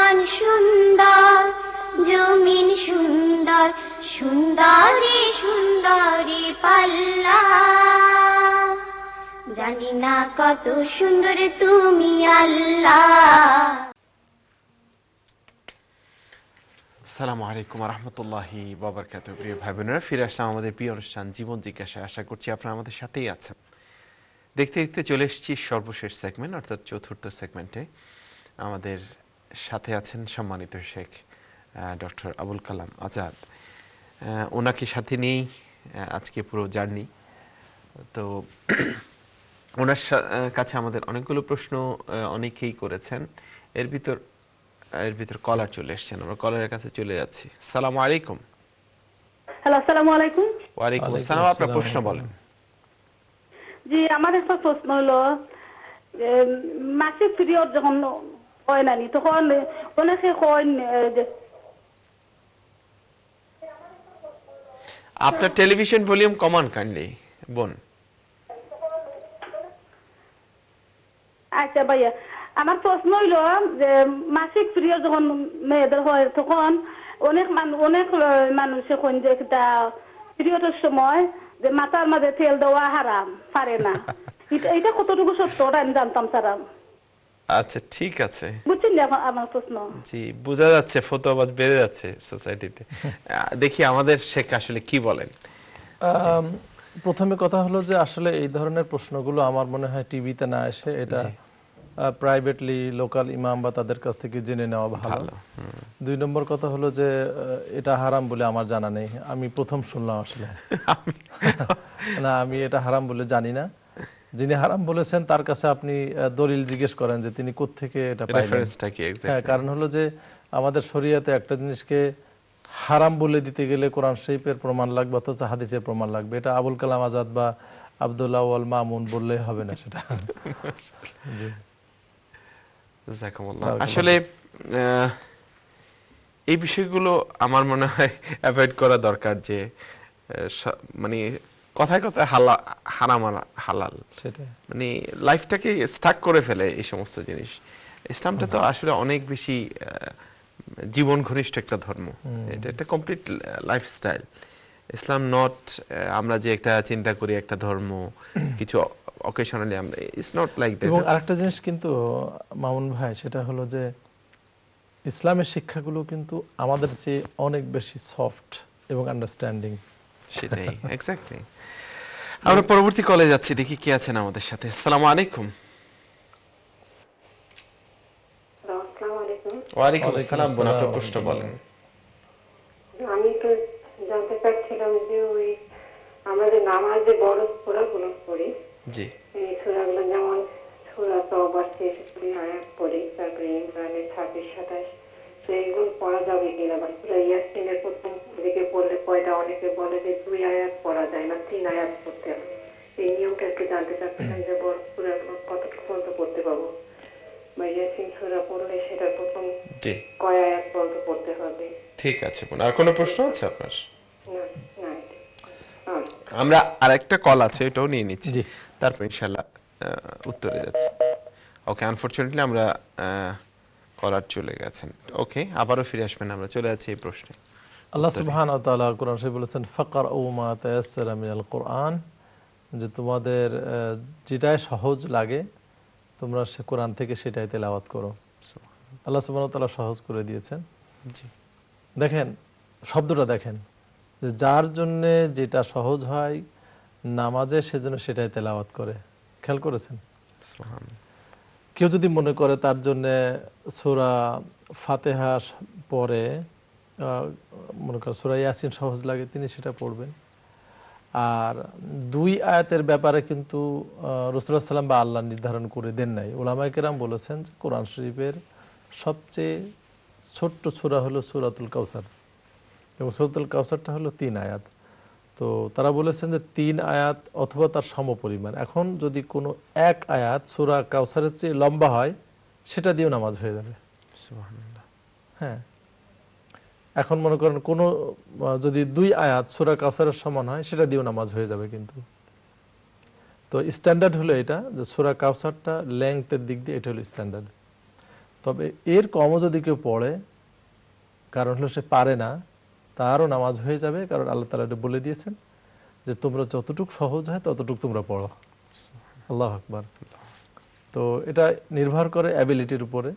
আসমান সুন্দর, জমিন সুন্দর, সুন্দরী সুন্দরী পাল্লা। জানি না কত সুন্দর তুমি আল্লাহ। আসসালামু আলাইকুম রহমতুল্লাহি বাবরকাতুহু। প্রিয় ভাই বোনেরা, ফিরে আসলাম আমাদের প্রিয় অনুষ্ঠান জীবন জিজ্ঞাসা। আশা করছি আপনারা আমাদের সাথেই আছেন। দেখতে দেখতে চলে এসেছি সর্বশেষ সেগমেন্ট, অর্থাৎ চতুর্থ সেগমেন্টে। আমাদের সাথে আছেন সম্মানিত শেখ ডক্টর আবুল কালাম আজাদ। ওনাকে সাথে নিয়েই আজকে পুরো জার্নি। তো ওনার কাছে আমাদের অনেকগুলো প্রশ্ন অনেকেই করেছেন। এর ভিতর কলার চলে এসেছেন, আমরা কলারের কাছে চলে যাচ্ছি। আসসালামু আলাইকুম। হ্যালো, আসসালামু আলাইকুম। ওয়ালাইকুম আসসালাম। আপনার প্রশ্ন বলেন। জি, আমার একটা প্রশ্ন হলো, মাসিক পিরিয়ড যখন হয় না তখন অনেকে কইন যে আপনার টেলিভিশন ভলিউম কমান কাইন্ডলি বোন। আচ্ছা ভাইয়া, আমার প্রশ্ন হইলো যে মাসিক পিরিয়ড যখন মেয়েদের হয় তখন অনেক মানুষে কইন যে একটা পিরিয়ডের সময় যে মাথার মাঝে তেল দেওয়া হারাম, পারে না। এটা কতটুকু সত্য ওটা আমি জানতাম স্যার। আচ্ছা ঠিক আছে, বুঝছেন আমার প্রশ্ন? জি বোঝা যাচ্ছে, ফতোয়াবাজ বেড়ে যাচ্ছে সোসাইটিতে। দেখি আমাদের শেখ আসলে কি বলেন। প্রথমে কথা হলো যে আসলে এই ধরনের প্রশ্নগুলো আমার মনে হয় টিভিতে না এসে এটা প্রাইভেটলি লোকাল ইমাম বা তাদের কাছ থেকে জেনে নেওয়া ভালো। দুই নম্বর কথা হলো যে এটা হারাম বলে আমার জানা নেই, আমি প্রথম শুনলাম আসলে। না, আমি এটা হারাম বলে জানি না। যিনি হারাম বলেছেন তার কাছে আপনি দলিল জিজ্ঞেস করেন যে তিনি কোত্থেকে এটা পাইলেন। হ্যাঁ, কারণ হলো যে আমাদের শরীয়তে একটা জিনিসকে হারাম বলে দিতে গেলে কোরআন শরীফের প্রমাণ লাগবে অথচ হাদিসের প্রমাণ লাগবে। এটা আবুল কালাম আজাদ বা আব্দুল্লাহ ওয়াল মামুন বললে হবে না সেটা। আসলে এই বিষয়গুলো আমার মনে হয় অ্যাভয়েড করা দরকার, যে মানে কথায় কথায় হারাম আর হালাল, মানে লাইফটাকে স্টাক করে ফেলে এই সমস্ত জিনিস। ইসলামটা তো আসলে অনেক বেশি জীবন ঘনিষ্ঠ একটা ধর্ম, এটা একটা কমপ্লিট লাইফস্টাইল। ইসলাম নট আমরা যে একটা চিন্তা করি একটা ধর্ম, কিছু অকেশনালি আমরা, ইটস নট লাইক দ্যাট। এবং আরেকটা জিনিস কিন্তু মামুন ভাই, সেটা হলো যে ইসলামের শিক্ষাগুলো কিন্তু আমাদের চেয়ে অনেক বেশি সফট এবং আন্ডারস্ট্যান্ডিং। সেটাই, এক্স্যাক্টলি। আমরা পরবর্তী কলে যাচ্ছি, দেখি কে আছেন আমাদের সাথে। আসসালামু আলাইকুম। ওয়ালাইকুম আসসালাম বোন, আপনার প্রশ্ন বলেন। আমি তো জানতে চাচ্ছিলাম যে ওই আমাদের নামাজে বড় সূরাগুলো পড়ি, জি এই সূরাগুলো যেমন সূরা তওবা শেষ করি আয়াত পড়ি, তারপরে ইমরানের 26-27, তো এইগুলো পড়া যাবে কিনা? বা সূরা ইয়াসিনের প্রথম দিকে পড়লে কয়টা? অনেকে বলে যে 2 আয়াত পড়া যায় না, 3 আয়াত পড়তে হবে। এই নিয়মটা একটু জানতে চাচ্ছিলাম যে বড় সূরাগুলো কতটুকু পর্যন্ত পড়তে পারবো, বা ইয়াসিন সূরা পড়লে সেটা প্রথম কয় আয়াত পর্যন্ত পড়তে হবে? ঠিক আছে বোন, আর কোনো প্রশ্ন আছে আপনার? আমরা আরেকটা কল আছে, এটাও নিয়ে নিচ্ছি, তারপর ইনশাআল্লাহ উত্তরে যাচ্ছি। ওকে, আনফরচুনেটলি আমরা কলার চলে গেছেন। ওকে, আবারও ফিরে আসবেন, আমরা চলে যাচ্ছি এই প্রশ্নে। আল্লাহ সুবহানাহু ওয়া তাআলা কোরআন শরীফে বলেছেন ফাকরাউ মা তায়াসসারা মিনাল কোরআন, যে তোমাদের যেটাই সহজ লাগে তোমরা সে কোরআন থেকে সেটাই তেলাওয়াত করো। আল্লাহ সুবহানাহু ওয়া তাআলা সহজ করে দিয়েছেন। জি, দেখেন শব্দটা দেখেন, যে যার জন্য যেটা সহজ হয় নামাজে সেজন্য সেটাই তেলাওয়াত করে। খেয়াল করেছেন? কেউ যদি মনে করে তার জন্য সূরা ফাতিহা পরে মনে করেন সূরা ইয়াসিন সহজ লাগে, তিনি সেটা পড়বেন। আর 2 আয়াতের ব্যাপারে কিন্তু রাসূলুল্লাহ সাল্লাল্লাহু আলাইহি ওয়াসাল্লাম বা আল্লাহ নির্ধারণ করে দেন নাই। উলামায়ে কেরাম বলেছেন যে কোরআন শরীফের সবচেয়ে ছোট্ট সূরা হলো সূরাতুল কাউসার, এবং সূরাতুল কাউসারটা হলো 3 আয়াত। তো তারা বলেছেন যে 3 আয়াত অথবা তার সমপরিমাণ। এখন যদি কোনো এক আয়াত সূরা কাউসারের চেয়ে লম্বা হয় সেটা দিয়েও নামাজ হয়ে যাবে। সুবহানাল্লাহ। হ্যাঁ, এখন মনে করেন কোনো যদি 2 আয়াত সূরা কাউসারের সমান হয় সেটা দিয়েও নামাজ হয়ে যাবে। কিন্তু তো স্ট্যান্ডার্ড হলো এটা, যে সূরা কাউসারটা লেংথের দিক দিয়ে এটা হলো স্ট্যান্ডার্ড। তো তবে এর কমও যদি কেউ পড়ে, কারণ হলো সে পারে না, তারও নামাজ হয়ে যাবে, কারণ আল্লাহ তাআলা এটা বলে দিয়েছেন যে তোমরা যতটুকু সহজ হয় ততটুকু তোমরা পড়ো। আল্লাহু আকবার। তো এটা নির্ভর করে অ্যাবিলিটির উপরে,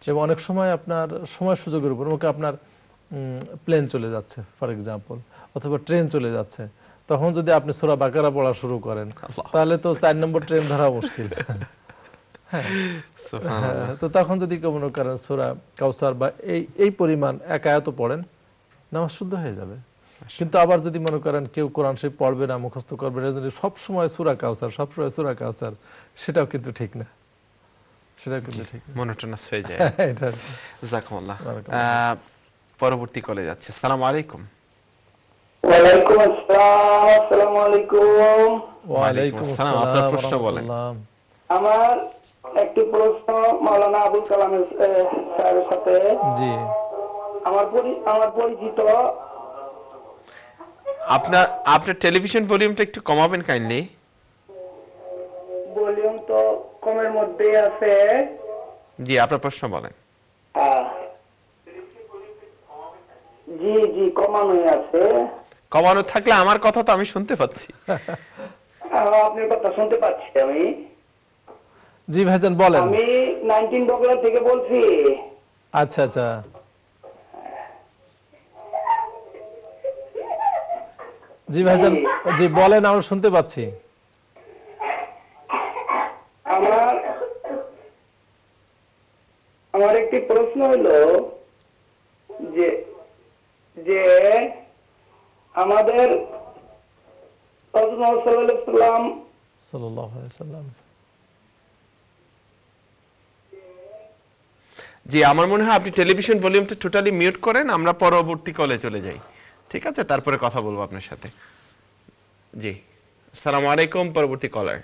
এবং অনেক সময় আপনার সময় সুযোগের উপর। ওকে আপনার প্লেন চলে যাচ্ছে ফর এক্সাম্পল, অথবা ট্রেন চলে যাচ্ছে, তখন যদি আপনি সূরা বাকারা পড়া শুরু করেন তাহলে তো 4 নম্বর ট্রেন ধরা মুশকিল। হ্যাঁ, তো তখন যদি কেউ মনে করেন সূরা কাউসার বা এই পরিমাণ এক আয়াত পড়েন, নামাজ শুদ্ধ হয়ে যাবে। কিন্তু আবার যদি মনে করেন কেউ কোরআন শরীফ পড়বে না, মুখস্থ করবে না, সব সময় সূরা কাউসার, সব সময় সূরা কাউসার, সেটাও কিন্তু ঠিক না, সেটাও কিন্তু ঠিক না, মনোটোনাস হয়ে যায়। এটা জাযাকুমুল্লাহ। পরবর্তী কলে যাচ্ছে। আসসালামু আলাইকুম। ওয়ালাইকুম আসসালাম। আসসালামু আলাইকুম। ওয়ালাইকুম আসসালাম। আপনার প্রশ্ন বলেন। আমার একটি প্রশ্ন মাওলানা আবুল কালাম স্যারের সাথে। জি, আমার পরিচিত। আপনার টেলিভিশন ভলিউমটা একটু কমাবেন কাইন্ডলি। ভলিউম তো কমের মধ্যেই আছে। জি, আপনার প্রশ্ন বলেন। জি জি, কমানোই আছে। কমানো থাকলে আমার কথা তো আমি শুনতে পাচ্ছি। আপনার কথা শুনতে পাচ্ছি আমি। জি ভাইজান বলেন। আমি 19 বগুড়া থেকে বলছি। আচ্ছা আচ্ছা, জি ভাইজান, জি বলেন, আমরা শুনতে পাচ্ছি। আমার একটি প্রশ্ন হলো যে যে আমাদের হযরত মুহাম্মদ সাল্লাল্লাহু আলাইহি ওয়াসাল্লাম। জি, আমার মনে হয় আপনি টেলিভিশন ভলিউমটা টোটালি মিউট করেন, আমরা পরবর্তী কলে চলে যাই, ঠিক আছে? তারপরে কথা বলবো আপনার সাথে। জি, আসসালামু আলাইকুম। পরবর্তী কলার।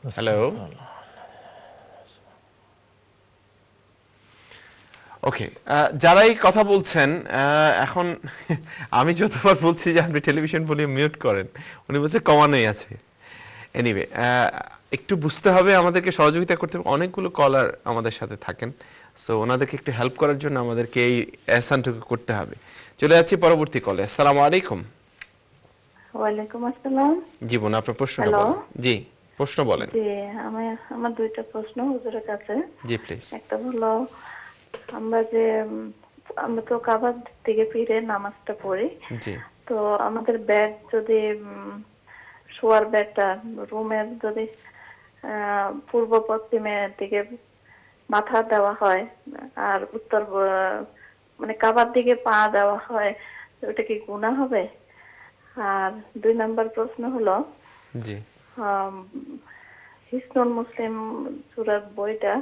হ্যালো। ওকে, যারাই কথা বলছেন এখন আমি যতবার বলছি যে আপনি টেলিভিশন ভলিউম মিউট করেন, উনি বলছে কমানোই আছে। এনিওয়ে, একটু বুঝতে হবে, আমাদেরকে সহযোগিতা করতে হবে। অনেকগুলো কলার আমাদের সাথে থাকেন, সো ওনাদেরকে একটু হেল্প করার জন্য আমাদেরকে এই অ্যাসানটুকু করতে হবে। চলে যাচ্ছি পরবর্তী কলে। আসসালামু আলাইকুম। ওয়ালাইকুম আসসালাম। জীবন, আপনার প্রশ্নটা বলেন। জি, প্রশ্ন বলেন। জি, আমার দুইটা প্রশ্ন হুজুরের কাছে। জি প্লিজ। একটা হলো, আমরা তো কাবার থেকে ফিরে নামাজটা পড়ি। জি। তো আমাদের বেড যদি শোয়ার বেডটা রুমের যদি পূর্ব পশ্চিমের দিকে মাথা দেওয়া হয় আর উত্তর মানে কাবার দিকে পা দেওয়া হয়, ওটা কি গুনাহ হবে? আর 2 নম্বর প্রশ্ন হলো, জি, হিসনুল মুসলিম সূরার বইটা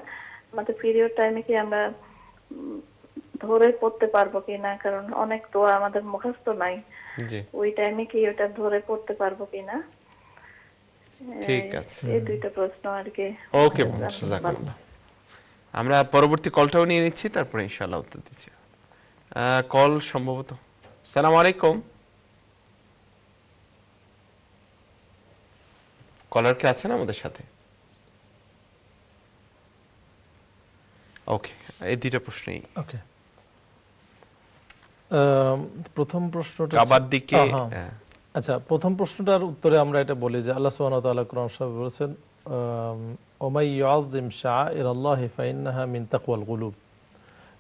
আমাদের পিরিয়ড টাইমে কি আমরা ধরে পড়তে পারবো কিনা? কারণ অনেক দোয়া আমাদের মুখস্থ নাই। জি, ওই টাইমে কি ওটা ধরে পড়তে পারবো কিনা? ঠিক আছে। এই দুইটা প্রশ্ন আর কি। ওকে, জাযাকাল্লাহ। আমরা পরবর্তী কলটাও নিয়ে নিচ্ছি, তারপরে ইনশাআল্লাহ উত্তর দিচ্ছি। কল সম্ভবত। আসসালামু আলাইকুম। কলার কে আছেন আমাদের সাথে? ওকে, এই দুইটা প্রশ্নই। ওকে, প্রথম প্রশ্নটা কাবার দিকে। আচ্ছা, প্রথম প্রশ্নটার উত্তরে আমরা এটা বলি যে আল্লাহ সুবহানাহু ওয়া তাআলা কোরআন শরীফে বলেছেন, ওমাই ইউআযযিম শাআইরাল্লাহি ফাইন্নাহা মিন তাকওয়াল কুলুব,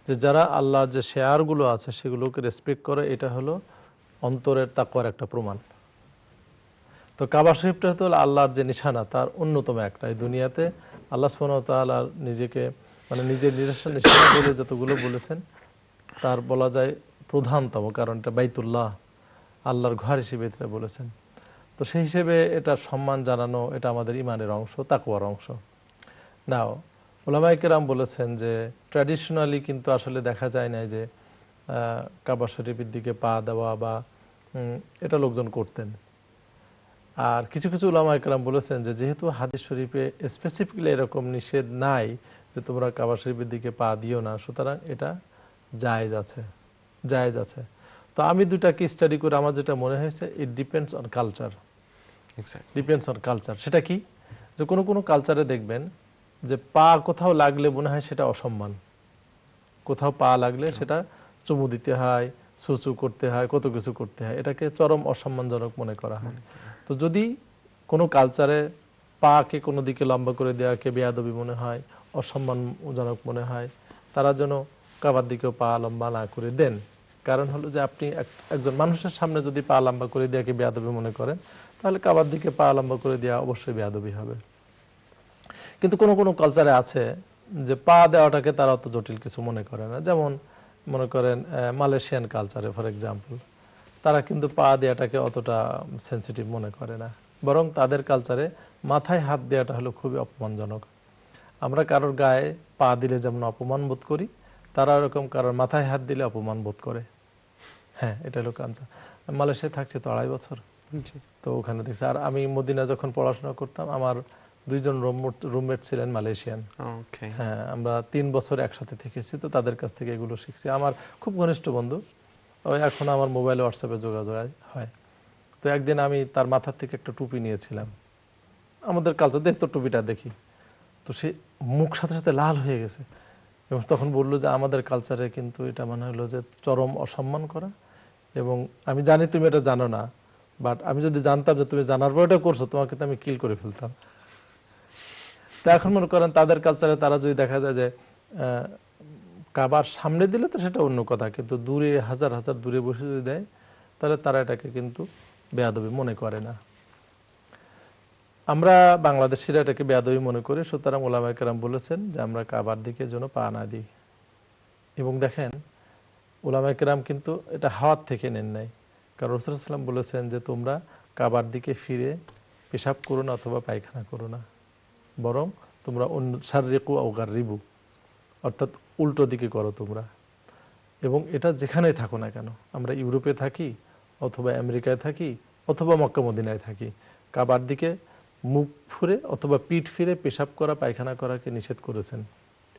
যে যারা আল্লাহর যে শেয়ারগুলো আছে সেগুলোকে রেসপেক্ট করে, এটা হলো অন্তরের তাকওয়ার একটা প্রমাণ। তো কাবা শরীফটা হলো আল্লাহর যে নিশানা, তার অন্যতম একটা। এই দুনিয়াতে আল্লাহ সুবহানাহু ওয়া তাআলা নিজেকে মানে নিজের নিশানা বলে যতগুলো বলেছেন, তার বলা যায় প্রধানতম, কারণ এটা বাইতুল্লাহ, আল্লাহর ঘর হিসেবে এটা বলেছেন। তো সেই হিসেবে এটা সম্মান জানানো, এটা আমাদের ইমানের অংশ, তাকওয়ার অংশ। নাও উলামায়ে কেরাম বলেছেন যে ট্র্যাডিশনালি কিন্তু আসলে দেখা যায় না যে কাবা শরীফের দিকে পা দেওয়া বা এটা লোকজন করতেন। আর কিছু কিছু উলামায়ে কেরাম বলেছেন যে যেহেতু হাদিস শরীফে স্পেসিফিকলি এরকম নিষেধ নাই যে তোমরা কাবা শরীফের দিকে পা দিও না, সুতরাং এটা জায়েজ আছে, জায়েজ আছে। তো আমি দুটাকে স্টাডি করে আমার যেটা মনে হয়েছে, it depends on culture, depends on culture. সেটা কি? যে কোনো কোনো কালচারে দেখবেন যে পা কোথাও লাগলে মনে হয় সেটা অসম্মান, কোথাও পা লাগলে সেটা চুমু দিতে হয়, সুচু করতে হয়, কত কিছু করতে হয়, এটাকে চরম অসম্মানজনক মনে করা হয়। তো যদি কোনো কালচারে পাকে কোনো দিকে লম্বা করে দেওয়াকে বেয়াদবি মনে হয়, অসম্মানজনক মনে হয়, তারা যেন কাবার দিকেও পা লম্বা না করে দেন। কারণ হলো যে আপনি একজন মানুষের সামনে যদি পা লম্বা করে দেওয়াকে বেয়াদবি মনে করেন, তাহলে কাবার দিকে পা লম্বা করে দেওয়া অবশ্যই বেয়াদবি হবে। কিন্তু কোনো কোনো কালচারে আছে যে পা দেওয়াটাকে তারা অত জটিল কিছু মনে করে না। যেমন মনে করেন মালয়েশিয়ান কালচারে ফর এক্সাম্পল, তারা কিন্তু পা দেওয়াটাকে অতটা সেন্সিটিভ মনে করে না, বরং তাদের কালচারে মাথায় হাত দেওয়াটা হলো খুবই অপমানজনক। আমরা কারোর গায়ে পা দিলে যেমন অপমান বোধ করি, তারা ওরকম কারোর মাথায় হাত দিলে অপমান বোধ করে। হ্যাঁ, এটা হলো কালচার। মালয়েশিয়ায় থাকছি তো 2.5 বছর, তো ওখানে দেখছি। আর আমি মদিনা যখন পড়াশোনা করতাম, আমার 2 জন রুমমেট ছিলেন মালয়েশিয়ান। হ্যাঁ, আমরা 3 বছর একসাথে থেকেছি, তো তাদের কাছ থেকে এগুলো শিখছি। আমার খুব ঘনিষ্ঠ বন্ধু, ওই এখন আমার মোবাইলে হোয়াটসঅ্যাপে যোগাযোগ হয়। তো একদিন আমি তার মাথার থেকে একটা টুপি নিয়েছিলাম, আমাদের কালচার দেখ তো টুপিটা দেখি, তো সে মুখ সাথে সাথে লাল হয়ে গেছে এবং তখন বললো যে আমাদের কালচারে কিন্তু এটা মনে হলো যে চরম অসম্মান করা, এবং আমি জানি তুমি এটা জানো না, বাট আমি যদি জানতাম যে তুমি জানার পর এটা করছো, তোমাকে তো আমি কিল করে ফেলতাম। তো এখন মনে করেন তাদের কালচারে তারা যদি দেখা যায় যে কাবার সামনে দিলে তো সেটা অন্য কথা, কিন্তু দূরে হাজার হাজার দূরে বসে যদি দেয়, তাহলে তারা এটাকে কিন্তু বেয়াদবি মনে করে না। আমরা বাংলাদেশিরা এটাকে বেয়াদবি মনে করি, সুতরাং ওলামায়ে কেরাম বলেছেন যে আমরা কাবার দিকে যেন পা না দিই। এবং দেখেন ওলামায়ে কেরাম কিন্তু এটা হাওয়াত থেকে নেন নাই, কারণ রাসূল সাল্লাল্লাহু আলাইহি ওয়াসাল্লাম বলেছেন যে তোমরা কাবার দিকে ফিরে পেশাব করো না অথবা পায়খানা করো না, বরং তোমরা শাররিকু আও গাররিবু, অর্থাৎ উল্টো দিকে করো তোমরা। এবং এটা যেখানেই থাকো না কেন, আমরা ইউরোপে থাকি অথবা আমেরিকায় থাকি অথবা মক্কা মদিনায় থাকি, কাবার দিকে মুখ ফুরে অথবা পিঠ ফিরে পেশাব করা পায়খানা করাকে নিষেধ করেছেন।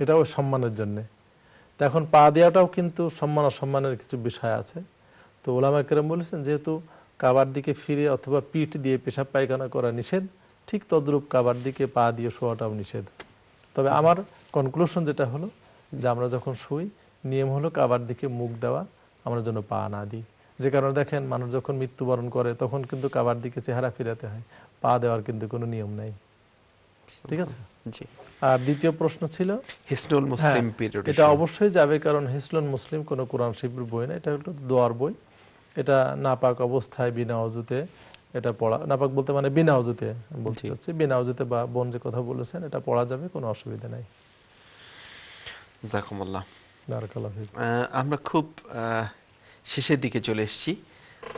এটাও সম্মানের জন্যে। তো এখন পা দেওয়াটাও কিন্তু সম্মান অসম্মানের কিছু বিষয় আছে। তো ওলামায়ে কেরাম বলেছেন যেহেতু কাবার দিকে ফিরে অথবা পিঠ দিয়ে পেশাব পায়খানা করা নিষেধ, ঠিক তদ্রূপ কাবার দিকে পা দিয়ে শোয়াটাও নিষেধ। তবে আমার কনক্লুশন যেটা হলো যে আমরা যখন শুই, নিয়ম হলো কাবার দিকে মুখ দেওয়া, আমরা যেন পা না দিই। যে কারণে দেখেন মানুষ যখন মৃত্যুবরণ করে তখন কিন্তু কাবার দিকে চেহারা ফিরাতে হয়, পা দেওয়ার কিন্তু কোনো নিয়ম নাই। ঠিক আছে। আর দ্বিতীয় প্রশ্ন ছিল হিসনুল মুসলিম পিরিয়ড। এটা অবশ্যই যাবে, কারণ হিসনুল মুসলিম কোনো কোরআন শরীফের বই না, এটা হলো দোয়ার বই। এটা নাপাক অবস্থায় বিনা ওযুতে এটা পড়া, নাপাক বলতে মানে বিনা ওযুতে বলতে চাচ্ছি, বিনা ওযুতে বা বোন যে কথা বলেছেন এটা পড়া যাবে, কোনো অসুবিধা নাই। জাযাকুমুল্লাহ। বারাকাল্লাহু ফিক। আমরা খুব শেষের দিকে চলে এসেছি,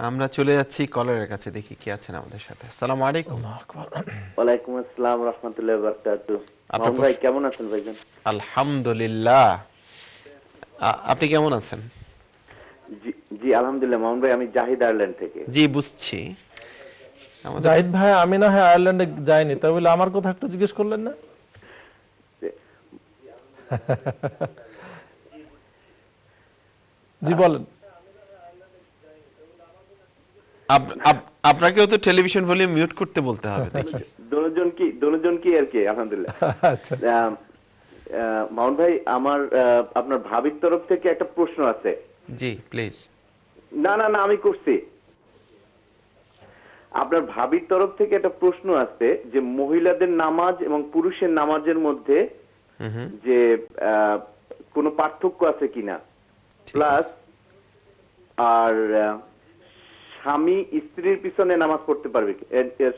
আমরা চলে যাচ্ছি কলারের কাছে, দেখি কি আছেন আমাদের সাথে। আসসালামু আলাইকুম। ওয়ালাইকুম আসসালাম রাহমাতুল্লাহি ওয়া বারাকাতুহু। মামুন ভাই কেমন আছেন ভাইজান? আলহামদুলিল্লাহ, আপনি কেমন আছেন? জি আলহামদুলিল্লাহ। মামুন ভাই আমি জাহিদ আয়ারল্যান্ড থেকে। জি বুঝছি। জাহিদ ভাই, আমি না হয় আয়ারল্যান্ডে যাইনি, তা বলে আমার কথা একটু জিজ্ঞেস করলেন না? জি বলেন। আপনাকেও তো টেলিভিশন ভলিউম মিউট করতে বলতে হবে দেখি। দোনোজন কি আর কি আলহামদুলিল্লাহ। আচ্ছা মামুন ভাই, আমার আপনার ভাবির তরফ থেকে একটা প্রশ্ন আছে। জি প্লিজ। না আমি করছি। আপনার ভাবির তরফ থেকে একটা প্রশ্ন আছে যে মহিলাদের নামাজ এবং পুরুষের নামাজের মধ্যে যে কোনো পার্থক্য আছে কিনা, প্লাস আর স্বামী স্ত্রীর পিছনে নামাজ পড়তে পারবে,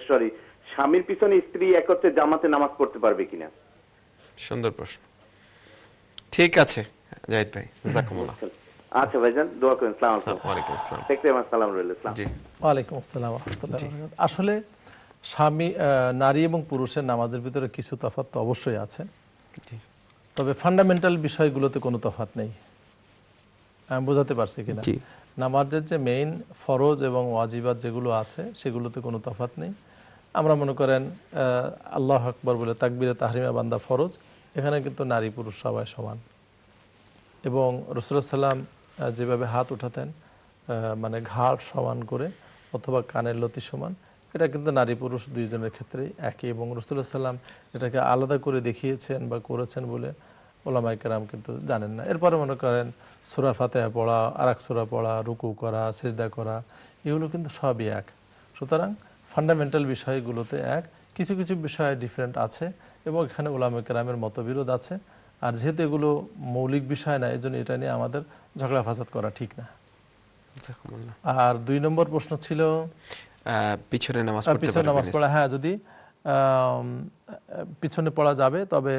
সরি স্বামীর পিছনে স্ত্রী একত্রে জামাতে নামাজ পড়তে পারবে কিনা। সুন্দর প্রশ্ন। ঠিক আছে জাহিদ ভাই, জাযাকুমুল্লাহ। আচ্ছা ভাইজান, দোয়া করেন। আসসালামু আলাইকুম। আসসালাম। আসসালামু আলাইকুম। জি ওয়ালাইকুম আসসালাম ওয়া রাহমাতুল্লাহি ওয়া বারাকাতুহু। আসলে স্বামী নারী এবং পুরুষের নামাজের ভিতরে কিছু তফাৎ তো অবশ্যই আছে, তবে ফান্ডামেন্টাল বিষয়গুলোতে কোনো তফাৎ নেই। আমি বোঝাতে পারছি কিনা? নামাজের যে মেইন ফরজ এবং ওয়াজিবাত যেগুলো আছে সেগুলোতে কোনো তফাৎ নেই। আমরা মনে করেন আল্লাহু আকবার বলে তাকবীরে তাহরিমা বান্দা ফরজ, এখানে কিন্তু নারী পুরুষ সবাই সমান। এবং রাসূলুল্লাহ সাল্লাম যেভাবে হাত উঠাতেন, মানে ঘাড় সমান করে অথবা কানের লতি সমান, এটা কিন্তু নারী পুরুষ দুইজনের ক্ষেত্রেই একই, এবং রাসূলুল্লাহ সাল্লাম এটাকে আলাদা করে দেখিয়েছেন বা করেছেন বলে ওলামায়ে কেরাম কিন্তু জানেন না। এরপরে মনে করেন সূরা ফাতিহা পড়া, আরেক সূরা পড়া, রুকু করা, সিজদা করা, এগুলো কিন্তু সবই এক। সুতরাং ফান্ডামেন্টাল বিষয়গুলোতে এক, কিছু কিছু বিষয়ে ডিফারেন্ট আছে এবং এখানে ওলামায়ে কেরামের মতবিরোধ আছে। আর যেহেতু এগুলো মৌলিক বিষয় না, এই জন্য এটা নিয়ে আমাদের ঝগড়া ফাসাদ করা ঠিক না। আর 2 নম্বর প্রশ্ন ছিল পিছনে নামাজ পড়া। হ্যাঁ, যদি পিছনে পড়া যাবে, তবে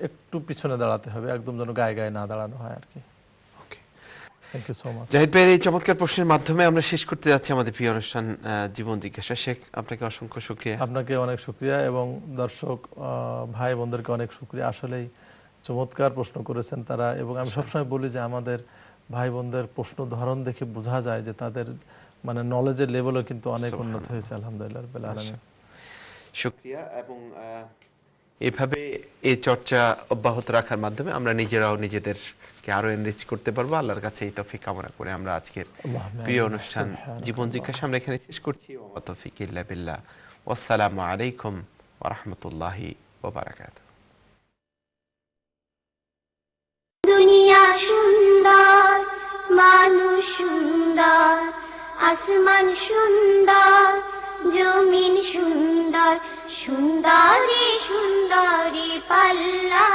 একটু পিছনে দাঁড়াতে হবে, একদম যেন গায়ে গায়ে না দাঁড়ানো হয় আর কি। Thank you so much. Zahid ভাইয়ের এই চমৎকার প্রশ্নের মাধ্যমে আমরা শেষ করতে যাচ্ছি আমাদের প্রিয় অনুষ্ঠান জীবন জিজ্ঞাসা। শেখ, আপনাকে অসংখ্য শুকরিয়া। আপনাকে অনেক শুকরিয়া এবং দর্শক ভাই বোনদেরকে অনেক শুকরিয়া। আসলেই চমৎকার প্রশ্ন করেছেন তারা, এবং আমি সবসময় বলি যে আমাদের ভাই বোনদের প্রশ্ন ধরন দেখে বোঝা যায় যে তাদের মানে নলেজের লেভেলও কিন্তু অনেক উন্নত হয়েছে, আলহামদুলিল্লাহ রাব্বিল আলামিন। শুকরিয়া। এবং এভাবে এই চর্চা অব্যাহত রাখার মাধ্যমে আমরা নিজেরাও নিজেদেরকে আরো এনরিচ করতে পারবো। আল্লাহর কাছে এই তৌফিক কামনা করে আমরা আজকের প্রিয় অনুষ্ঠান জীবন জিজ্ঞাসা আমরা এখানে শেষ করছি। ওয়া তৌফিক ইল্লা বিল্লাহ। ওয়াসসালামু আলাইকুম ওয়া রাহমাতুল্লাহি ওয়া বারাকাতুহু। দুনিয়া সুন্দর, মানুষ সুন্দর, আসমান সুন্দর, জমিন সুন্দর, সুন্দরী সুন্দরী পাল্লা।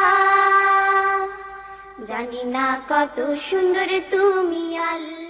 জানি না কত সুন্দর তুমি আল্লাহ।